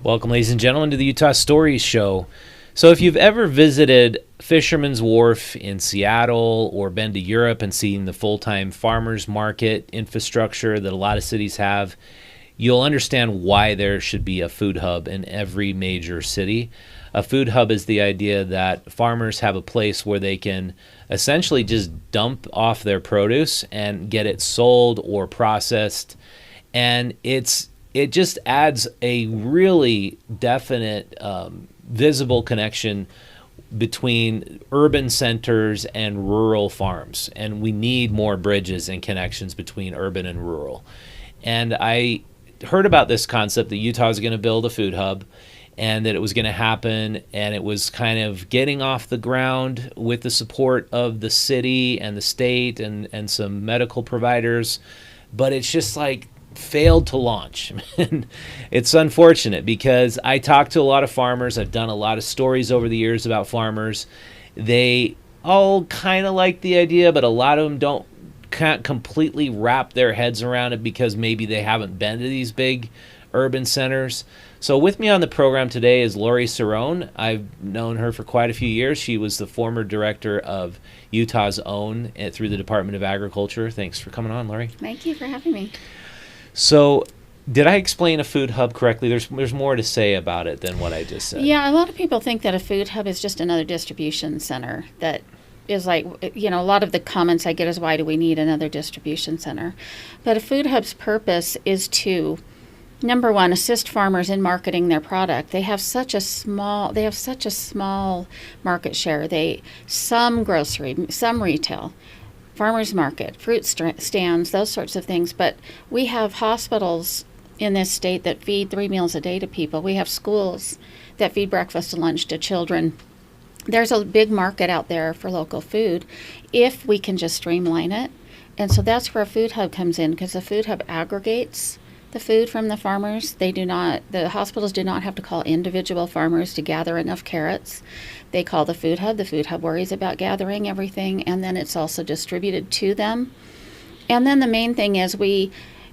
Welcome, ladies and gentlemen, to the Utah Stories Show. So if you've ever visited Fisherman's Wharf in Seattle or been to Europe and seen the full-time farmers market infrastructure that a lot of cities have, you'll understand why there should be a food hub in every major city. A food hub is the idea that farmers have a place where they can essentially just dump off their produce and get it sold or processed. And it just adds a really definite, visible connection between urban centers and rural farms. And we need more bridges and connections between urban and rural. And I heard about this concept that Utah is going to build a food hub and that it was going to happen, and it was kind of getting off the ground with the support of the city and the state and some medical providers, but it's just like failed to launch. And it's unfortunate because I talked to a lot of farmers. I've done a lot of stories over the years about farmers. They all kind of like the idea, but a lot of them can't completely wrap their heads around it because maybe they haven't been to these big urban centers. So with me on the program today is Laurie Seron. I've known her for quite a few years. She was the former director of Utah's Own through the Department of Agriculture. Thanks for coming on, Laurie. Thank you for having me. So did I explain a food hub correctly? There's more to say about it than what I just said. Yeah, a lot of people think that a food hub is just another distribution center that is like, a lot of the comments I get is, why do we need another distribution center? But a food hub's purpose is to, number one, assist farmers in marketing their product. They have such a small market share. Some grocery, some retail, farmers market, fruit stands, those sorts of things. But we have hospitals in this state that feed 3 meals a day to people. We have schools that feed breakfast and lunch to children. There's a big market out there for local food if we can just streamline it. And so that's where a food hub comes in, because the food hub aggregates the food from the farmers. The hospitals do not have to call individual farmers to gather enough carrots. They call the food hub. The food hub worries about gathering everything, and then it's also distributed to them. And then the main thing is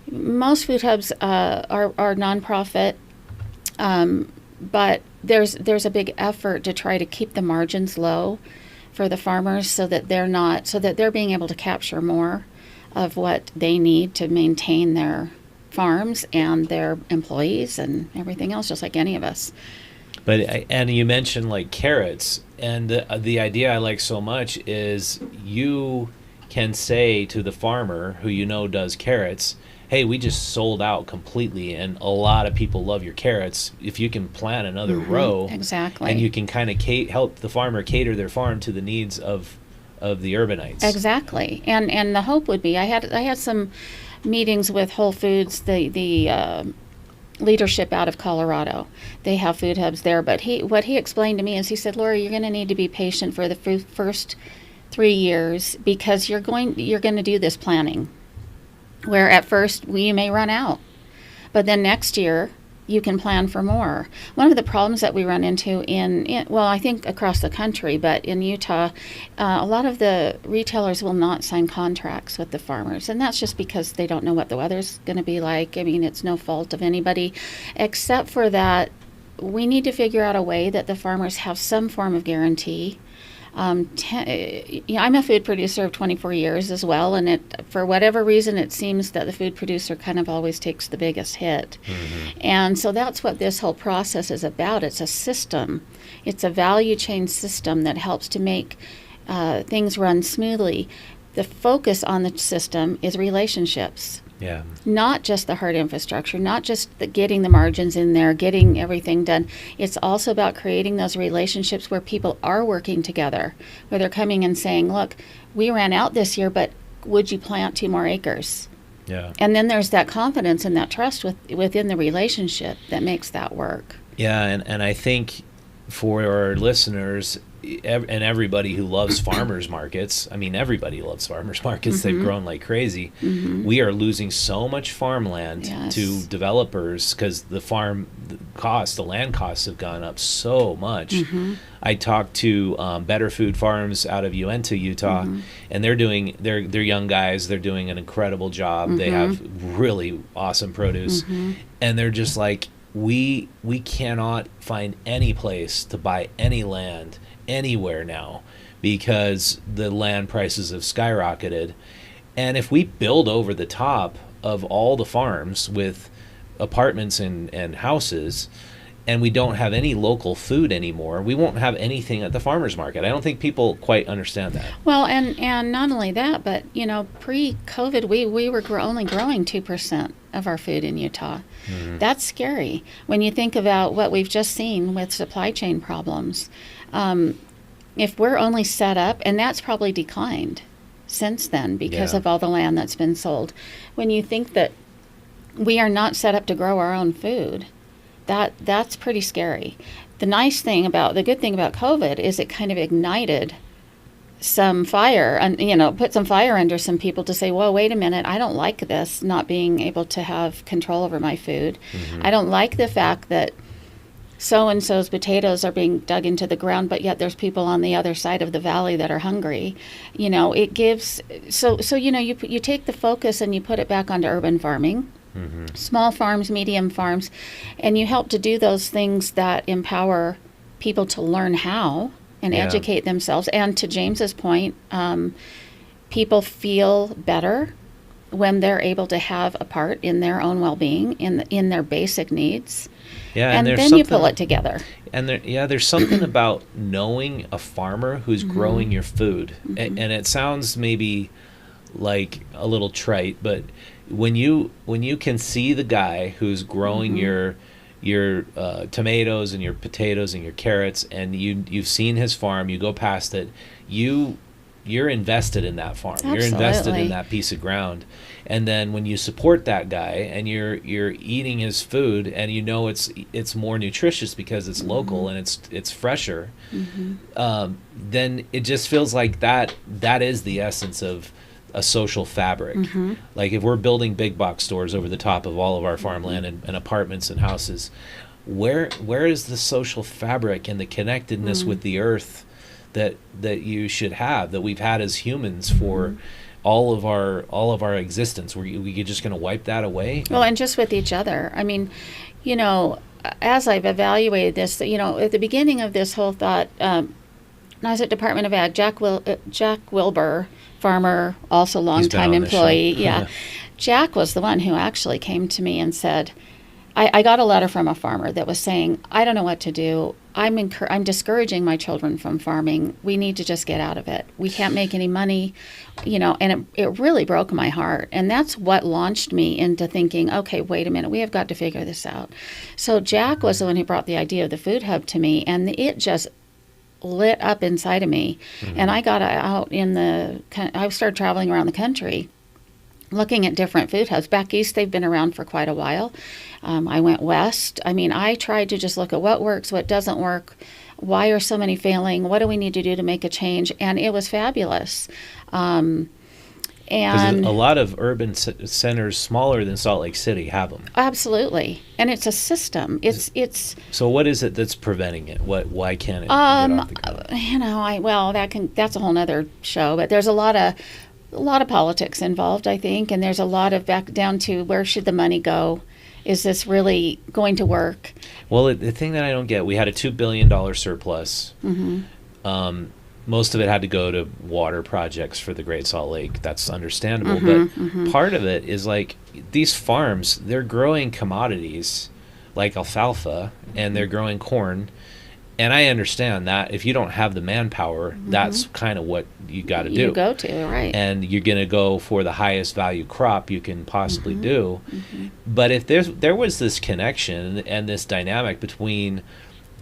most food hubs are nonprofit, but there's a big effort to try to keep the margins low for the farmers so that they're being able to capture more of what they need to maintain their farms and their employees and everything else, just like any of us. And you mentioned like carrots, and the idea I like so much is you can say to the farmer who does carrots, hey, we just sold out completely and a lot of people love your carrots. If you can plant another row, exactly, and you can kind of help the farmer cater their farm to the needs of the urbanites. Exactly. And the hope would be, I had some meetings with Whole Foods, the leadership out of Colorado. They have food hubs there, but what he explained to me is, he said, Laurie, you're going to need to be patient for the first 3 years, because you're going to do this planning where at first we may run out, but then next year you can plan for more. One of the problems that we run into I think across the country, but in Utah, a lot of the retailers will not sign contracts with the farmers. And that's just because they don't know what the weather's going to be like. I mean, it's no fault of anybody, except for that we need to figure out a way that the farmers have some form of guarantee. I'm a food producer of 24 years as well, and for whatever reason, it seems that the food producer kind of always takes the biggest hit. Mm-hmm. And so that's what this whole process is about. It's a system. It's a value chain system that helps to make things run smoothly. The focus on the system is relationships. Yeah. Not just the hard infrastructure, not just getting the margins in there, getting everything done. It's also about creating those relationships where people are working together, where they're coming and saying, look, we ran out this year, but would you plant 2 more acres? Yeah. And then there's that confidence and that trust within the relationship that makes that work. Yeah, and I think for our listeners and everybody who loves farmers markets, I mean, everybody loves farmers markets. Mm-hmm. They've grown like crazy. Mm-hmm. We are losing so much farmland to developers because the land costs have gone up so much. Mm-hmm. I talked to Better Food Farms out of Uinta, Utah, mm-hmm. and they're young guys. They're doing an incredible job. Mm-hmm. They have really awesome produce, mm-hmm. and they're just like, we cannot find any place to buy any land anywhere now because the land prices have skyrocketed. And if we build over the top of all the farms with apartments and houses, and we don't have any local food anymore, we won't have anything at the farmers market. I don't think people quite understand that. Well, and not only that, but pre-COVID, we were only growing 2% of our food in Utah. Mm-hmm. That's scary when you think about what we've just seen with supply chain problems. If we're only set up, and that's probably declined since then because of all the land that's been sold. When you think that we are not set up to grow our own food, that's pretty scary. The good thing about COVID is it kind of ignited some fire and, put some fire under some people to say, well, wait a minute, I don't like this, not being able to have control over my food. Mm-hmm. I don't like the fact that so-and-so's potatoes are being dug into the ground, but yet there's people on the other side of the valley that are hungry. It gives, you take the focus and you put it back onto urban farming. Mm-hmm. Small farms, medium farms, and you help to do those things that empower people to learn how and educate themselves. And to James's point, people feel better when they're able to have a part in their own well-being, in their basic needs. Yeah, and then you pull it together. And there's something about knowing a farmer who's mm-hmm. growing your food, mm-hmm. and it sounds maybe like a little trite, but when you can see the guy who's growing mm-hmm. your tomatoes and your potatoes and your carrots, and you've seen his farm, you go past it, you're invested in that farm. Absolutely. You're invested in that piece of ground. And then when you support that guy and you're eating his food, and it's more nutritious because it's mm-hmm. local and it's fresher, mm-hmm. Then it just feels like that is the essence of a social fabric. Mm-hmm. Like if we're building big box stores over the top of all of our farmland and apartments and houses, where is the social fabric and the connectedness mm-hmm. with the earth that you should have, that we've had as humans for mm-hmm. all of our existence? We just going to wipe that away? Well, and just with each other. I mean, as I've evaluated this, at the beginning of this whole thought, when I was at Department of Ag, Jack Wilbur, farmer, also longtime employee. Yeah. Jack was the one who actually came to me and said, I got a letter from a farmer that was saying, I don't know what to do. I'm discouraging my children from farming. We need to just get out of it. We can't make any money, and it really broke my heart. And that's what launched me into thinking, okay, wait a minute, we have got to figure this out. So Jack was the one who brought the idea of the food hub to me, and it just lit up inside of me. Mm-hmm. And I got out I started traveling around the country looking at different food hubs. Back east, they've been around for quite a while. I went west. I mean, I tried to just look at what works, what doesn't work, why are so many failing, what do we need to do to make a change, and it was fabulous. And a lot of urban centers smaller than Salt Lake City have them. Absolutely, and it's a system. It's. So what is it that's preventing it? Why can't it get off the ground? That's a whole nother show. But there's a lot of politics involved, I think, and there's a lot of back down to where should the money go. Is this really going to work? Well, the thing that I don't get, we had a $2 billion surplus. Mm-hmm. Most of it had to go to water projects for the Great Salt Lake. That's understandable. Mm-hmm, but mm-hmm. part of it is like these farms, they're growing commodities like alfalfa and they're growing corn. And I understand that if you don't have the manpower, mm-hmm. that's kind of what you got to do. You go to, right. And you're going to go for the highest value crop you can possibly mm-hmm. do. Mm-hmm. But if there was this connection and this dynamic between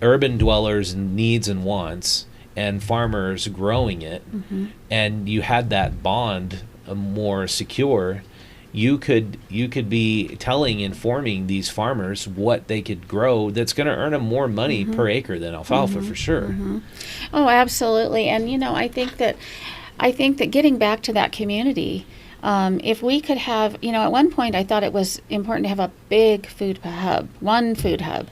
urban dwellers' needs and wants and farmers growing it, mm-hmm. and you had that bond more secure, you could be informing these farmers what they could grow that's going to earn them more money mm-hmm. per acre than alfalfa mm-hmm. for sure. Mm-hmm. Oh, absolutely. And I think that getting back to that community, if we could have, at one point I thought it was important to have a big food hub, one food hub.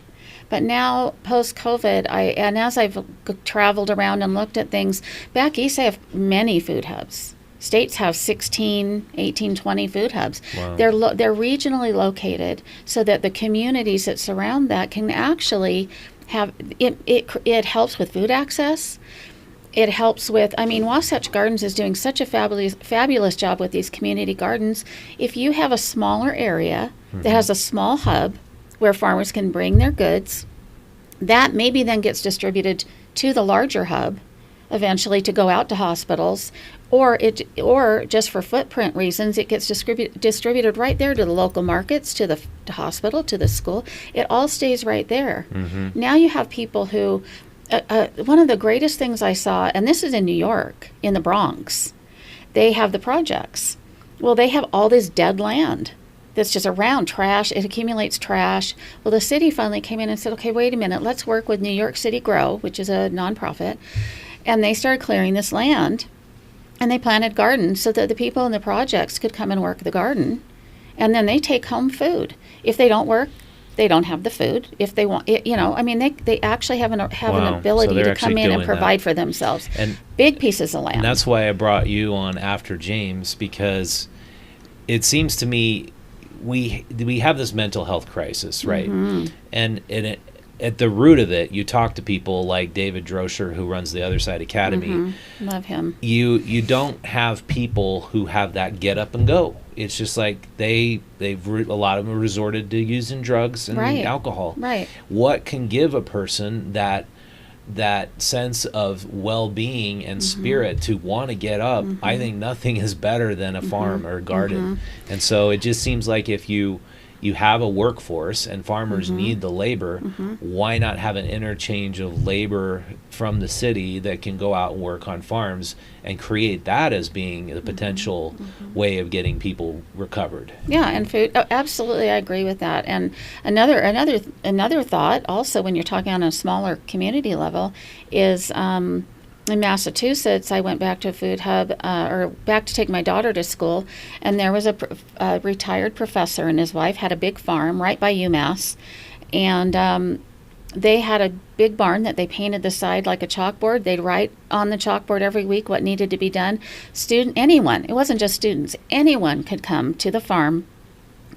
But now, post-COVID, and as I've traveled around and looked at things, back east I have many food hubs. States have 16, 18, 20 food hubs. Wow. They're regionally located so that the communities that surround that can actually have it. It helps with food access. It helps with, I mean, Wasatch Gardens is doing such a fabulous job with these community gardens. If you have a smaller area that has a small hub where farmers can bring their goods, that maybe then gets distributed to the larger hub eventually to go out to hospitals, or just for footprint reasons, it gets distributed right there to the local markets, to the hospital, to the school. It all stays right there. Now you have people who, one of the greatest things I saw, and this is in New York, in the Bronx, they have the projects. Well, they have all this dead land that's just around, trash. It accumulates trash. Well, the city finally came in and said, okay, wait a minute, let's work with New York City Grow, which is a nonprofit. And they started clearing this land, and they planted gardens so that the people in the projects could come and work the garden. And then they take home food. If they don't work, they don't have the food. If they want, I mean, they actually have an ability to come in and provide for themselves. And big pieces of land. And that's why I brought you on after James, because it seems to me we have this mental health crisis, right? And at the root of it, you talk to people like David Droscher, who runs the Other Side Academy. Love him. You don't have people who have that get up and go. It's just like a lot of them resorted to using drugs and alcohol. Right. What can give a person that sense of well-being and spirit to want to get up? I think nothing is better than a farm or a garden. And so it just seems like if you have a workforce and farmers need the labor, why not have an interchange of labor from the city that can go out and work on farms and create that as being the potential way of getting people recovered? Yeah, and food. Oh, absolutely, I agree with that. And another thought also, when you're talking on a smaller community level, is in Massachusetts, I went back to a food hub, or back to take my daughter to school, and there was a retired professor and his wife had a big farm right by UMass, and they had a big barn that they painted the side like a chalkboard. They'd write on the chalkboard every week what needed to be done. Anyone, it wasn't just students, anyone could come to the farm,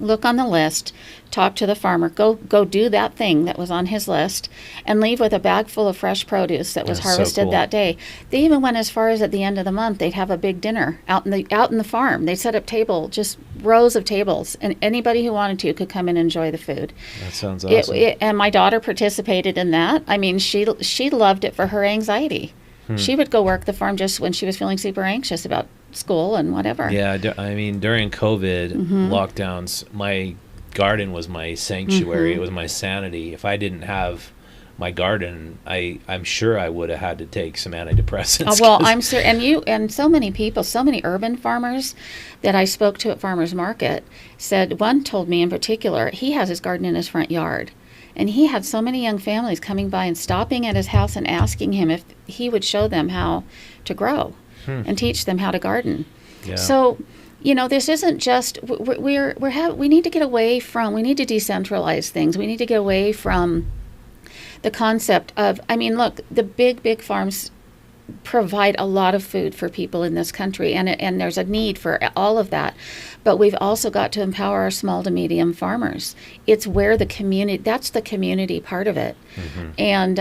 look on the list, talk to the farmer, go do that thing that was on his list, and leave with a bag full of fresh produce that was harvested so cool. that day. They even went as far as at the end of the month, they'd have a big dinner out in the farm. They'd set up just rows of tables, and anybody who wanted to could come and enjoy the food. That sounds awesome. And my daughter participated in that. I mean, she loved it for her anxiety. She would go work the farm just when she was feeling super anxious about school and whatever. Yeah, I mean, during COVID lockdowns, my garden was my sanctuary. It was my sanity. If I didn't have my garden, I'm sure I would have had to take some antidepressants. Oh, well, I'm sure, and so many people, so many urban farmers that I spoke to at Farmers Market said, one told me in particular, he has his garden in his front yard. And he had so many young families coming by and stopping at his house and asking him if he would show them how to grow and teach them how to garden. Yeah. So, this isn't just, we need to get away from, we need to decentralize things. We need to get away from the concept of, look, the big farms provide a lot of food for people in this country, and there's a need for all of that. But we've also got to empower our small to medium farmers. It's where that's the community part of it. And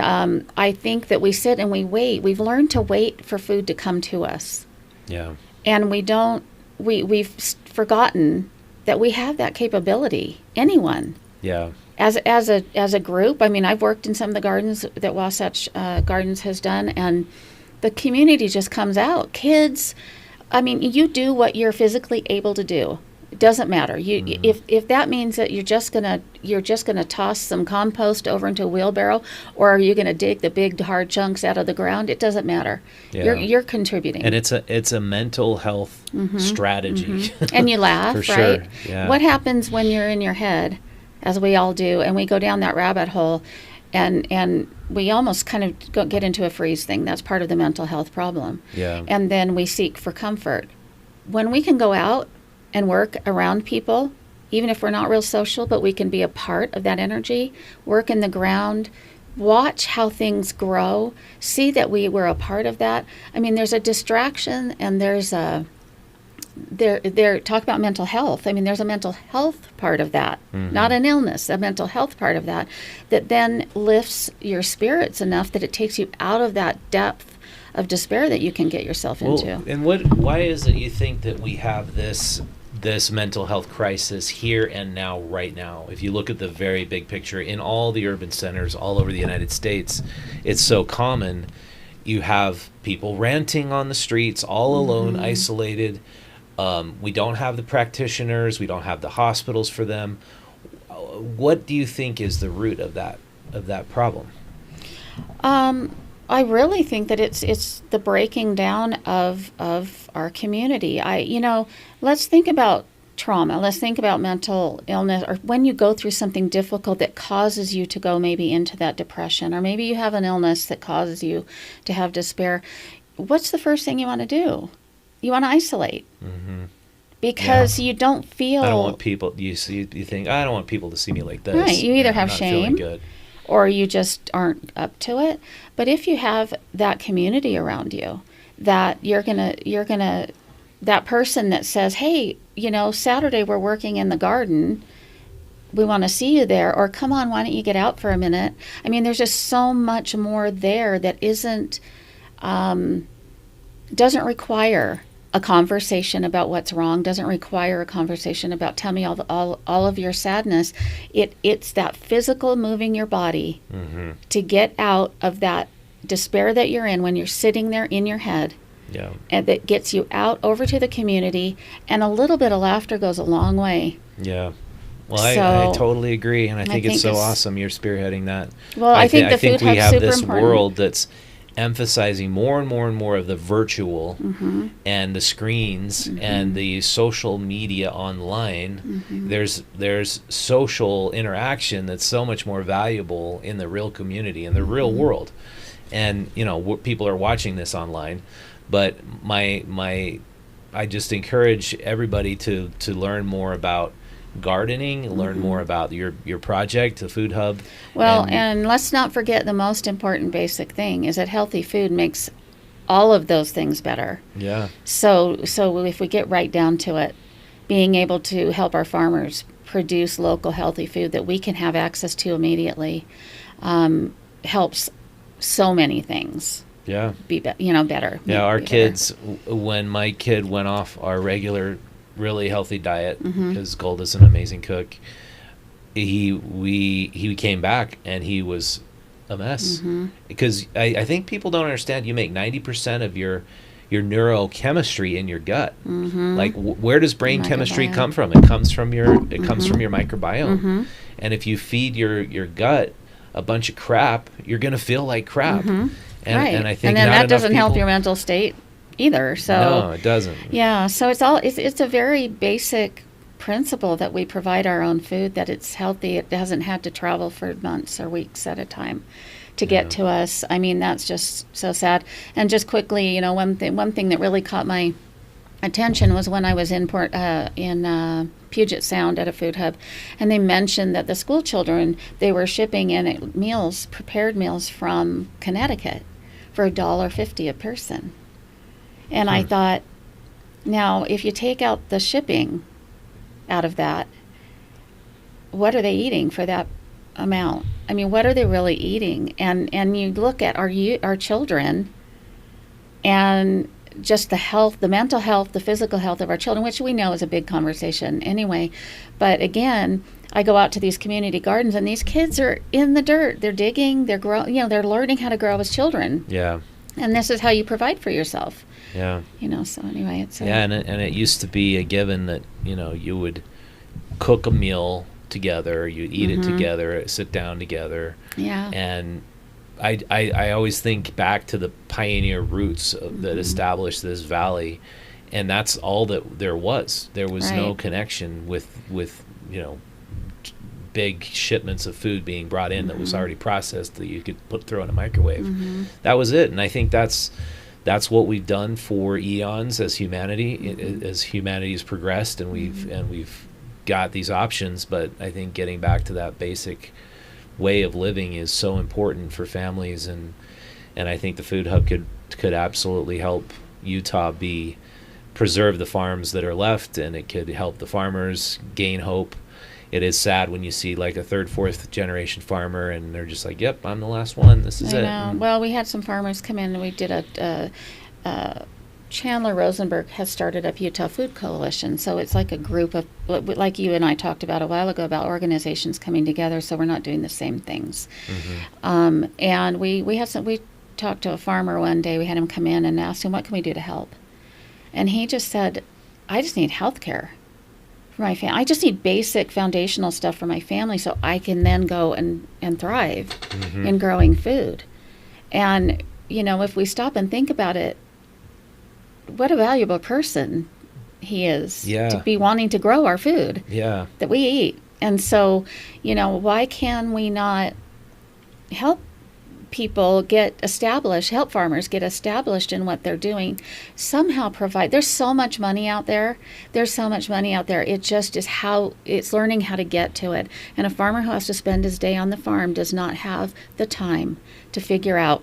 I think that we sit and we wait. We've learned to wait for food to come to us. Yeah. And we've forgotten that we have that capability. Anyone. Yeah. As a group, I've worked in some of the gardens that Wasatch Gardens has done, and the community just comes out. Kids, you do what you're physically able to do. It doesn't matter. If that means that you're just gonna toss some compost over into a wheelbarrow, or are you gonna dig the big hard chunks out of the ground? It doesn't matter. Yeah. You're contributing. And it's a mental health strategy. And you laugh, for right? Sure. Yeah. What happens when you're in your head, as we all do, and we go down that rabbit hole? And we almost kind of get into a freeze thing. That's part of the mental health problem. Yeah. And then we seek for comfort. When we can go out and work around people, even if we're not real social, but we can be a part of that energy, work in the ground, watch how things grow, see that we were a part of that. There's a distraction and there's a they're talk about mental health. I mean, there's a mental health part of that, not an illness, a mental health part of that then lifts your spirits enough that it takes you out of that depth of despair that you can get yourself into. And why is it you think that we have this mental health crisis here and now, right now? If you look at the very big picture in all the urban centers all over the United States, it's so common. You have people ranting on the streets, all alone, isolated. We don't have the practitioners. We don't have the hospitals for them. What do you think is the root of that problem? I really think that it's the breaking down of our community. Let's think about trauma. Let's think about mental illness, or when you go through something difficult that causes you to go maybe into that depression, or maybe you have an illness that causes you to have despair. What's the first thing you want to do? You want to isolate. Because you don't feel... I don't want people... You think, I don't want people to see me like this. Right. You either have I'm not shame, feeling good, or you just aren't up to it. But if you have that community around you, that you're gonna that person that says, hey, Saturday we're working in the garden, we want to see you there, or come on, why don't you get out for a minute? I mean, there's just so much more there that doesn't require a conversation about what's wrong, doesn't require a conversation about tell me all of your sadness. It's that physical moving your body to get out of that despair that you're in when you're sitting there in your head. Yeah. And that gets you out over to the community, and a little bit of laughter goes a long way. Yeah. Well, I totally agree, and I think it's so awesome you're spearheading that. Well, I think the food we have super this important. world that's emphasizing more and more and more of the virtual and the screens and the social media online. There's social interaction that's so much more valuable in the real community, in the real world. And people are watching this online, but I just encourage everybody to learn more about gardening, learn more about your project, the Food Hub. Well, and let's not forget the most important basic thing is that healthy food makes all of those things better. Yeah. So if we get right down to it, being able to help our farmers produce local healthy food that we can have access to immediately helps so many things. Yeah. Be better. Yeah, our kids, when my kid went off our regular really healthy diet, because Golda's an amazing cook, he came back and he was a mess. Because I think people don't understand, you make 90% of your neurochemistry in your gut. Like where does brain chemistry come from? It comes from your microbiome. And if you feed your gut a bunch of crap, you're going to feel like crap. And I think and then that doesn't help your mental state either. So no, it doesn't. Yeah, so it's a very basic principle that we provide our own food, that it's healthy. It hasn't had to travel for months or weeks at a time to get to us. I mean, that's just so sad. And just quickly, one thing that really caught my attention was when I was in Puget Sound at a food hub, and they mentioned that the school children, they were shipping in prepared meals from Connecticut for $1.50 a person. And I thought, now, if you take out the shipping out of that, what are they eating for that amount? I mean, what are they really eating? And you look at our children, and just the health, the mental health, the physical health of our children, which we know is a big conversation anyway. But again, I go out to these community gardens, and these kids are in the dirt. They're digging. They're they're learning how to grow as children. Yeah. And this is how you provide for yourself. Yeah. So anyway, it's and it used to be a given that you would cook a meal together, you'd eat it together, sit down together. Yeah. And I always think back to the pioneer roots that established this valley, and that's all that there was. There was no connection with big shipments of food being brought in that was already processed that you could throw in a microwave. That was it. And I think that's what we've done for eons as humanity, as humanity has progressed, and we've got these options. But I think getting back to that basic way of living is so important for families, and I think the Food Hub could absolutely help Utah be preserve the farms that are left, and it could help the farmers gain hope. It is sad when you see like a third, fourth generation farmer and they're just like, yep, I'm the last one. This is it. I know. Well, we had some farmers come in and we did Chandler Rosenberg has started up Utah Food Coalition. So it's like a group of, like you and I talked about a while ago, about organizations coming together so we're not doing the same things. And we talked to a farmer one day. We had him come in and asked him, what can we do to help? And he just said, I just need health care for my family. I just need basic foundational stuff for my family so I can then go and thrive in growing food. And, you know, if we stop and think about it, what a valuable person he is to be wanting to grow our food that we eat. And so, you know, why can we not help people get established, help farmers get established in what they're doing, somehow provide. There's so much money out there. It just is it's learning how to get to it. And a farmer who has to spend his day on the farm does not have the time to figure out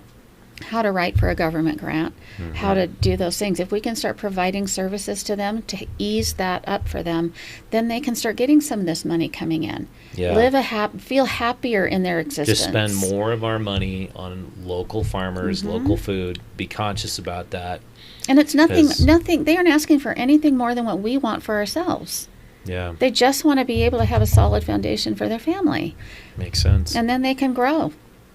how to write for a government grant, how to do those things. If we can start providing services to them to ease that up for them, then they can start getting some of this money coming in. Feel happier in their existence. Just spend more of our money on local farmers, local food. Be conscious about that. And it's nothing. They aren't asking for anything more than what we want for ourselves. Yeah. They just want to be able to have a solid foundation for their family. Makes sense. And then they can grow.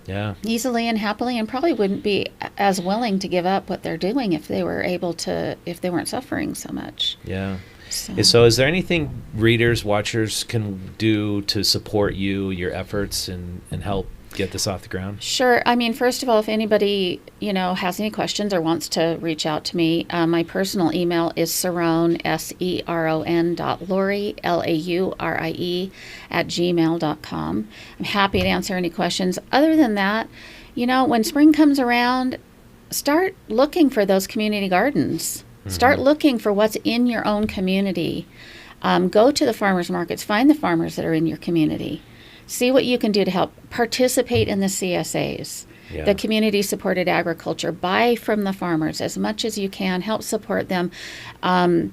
Yeah. Easily and happily, and probably wouldn't be as willing to give up what they're doing if they weren't suffering so much. Yeah. So is there anything readers, watchers can do to support you, your efforts, and help get this off the ground? Sure. I mean, first of all, if anybody, you know, has any questions or wants to reach out to me, my personal email is Seron, Seron.Laurie, Laurie, @gmail.com. I'm happy to answer any questions. Other than that, you know, when spring comes around, start looking for those community gardens. Start looking for what's in your own community. Go to the farmers markets. Find the farmers that are in your community. See what you can do to help. Participate in the CSAs, the community-supported agriculture. Buy from the farmers as much as you can. Help support them. And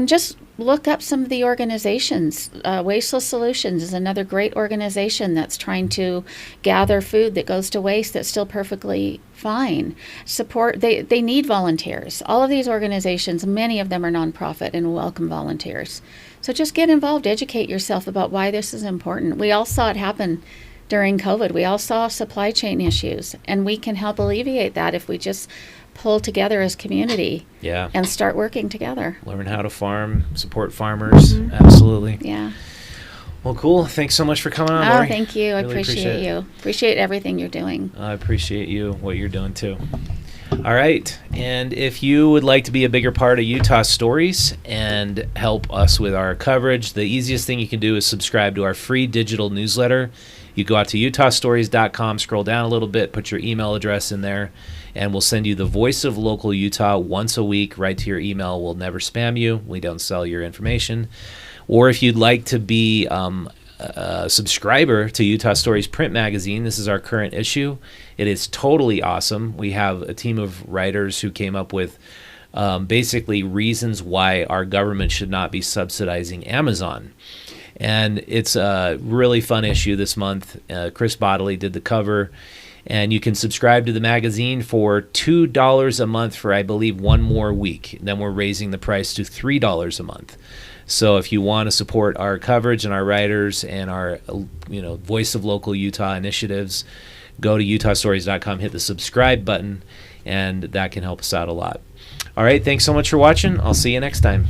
just look up some of the organizations. Wasteless Solutions is another great organization that's trying to gather food that goes to waste that's still perfectly fine. Support. They need volunteers. All of these organizations, many of them are nonprofit and welcome volunteers. So just get involved, educate yourself about why this is important. We all saw it happen during COVID. We all saw supply chain issues, and we can help alleviate that if we just pull together as community and start working together. Learn how to farm, support farmers. Absolutely. Yeah. Well, cool. Thanks so much for coming on, Laurie. Thank you. I really appreciate you. Appreciate everything you're doing. I appreciate you, what you're doing too. All right. And if you would like to be a bigger part of Utah Stories and help us with our coverage, the easiest thing you can do is subscribe to our free digital newsletter. You go out to utahstories.com, scroll down a little bit, put your email address in there, and we'll send you the Voice of Local Utah once a week right to your email. We'll never spam you. We don't sell your information. Or if you'd like to be a subscriber to Utah Stories print magazine, this is our current issue. It is totally awesome. We have a team of writers who came up with basically reasons why our government should not be subsidizing Amazon. And it's a really fun issue this month. Chris Bodley did the cover. And you can subscribe to the magazine for $2 a month for, I believe, one more week. Then we're raising the price to $3 a month. So if you want to support our coverage and our writers and our Voice of Local Utah initiatives, go to utahstories.com, hit the subscribe button, and that can help us out a lot. All right, thanks so much for watching. I'll see you next time.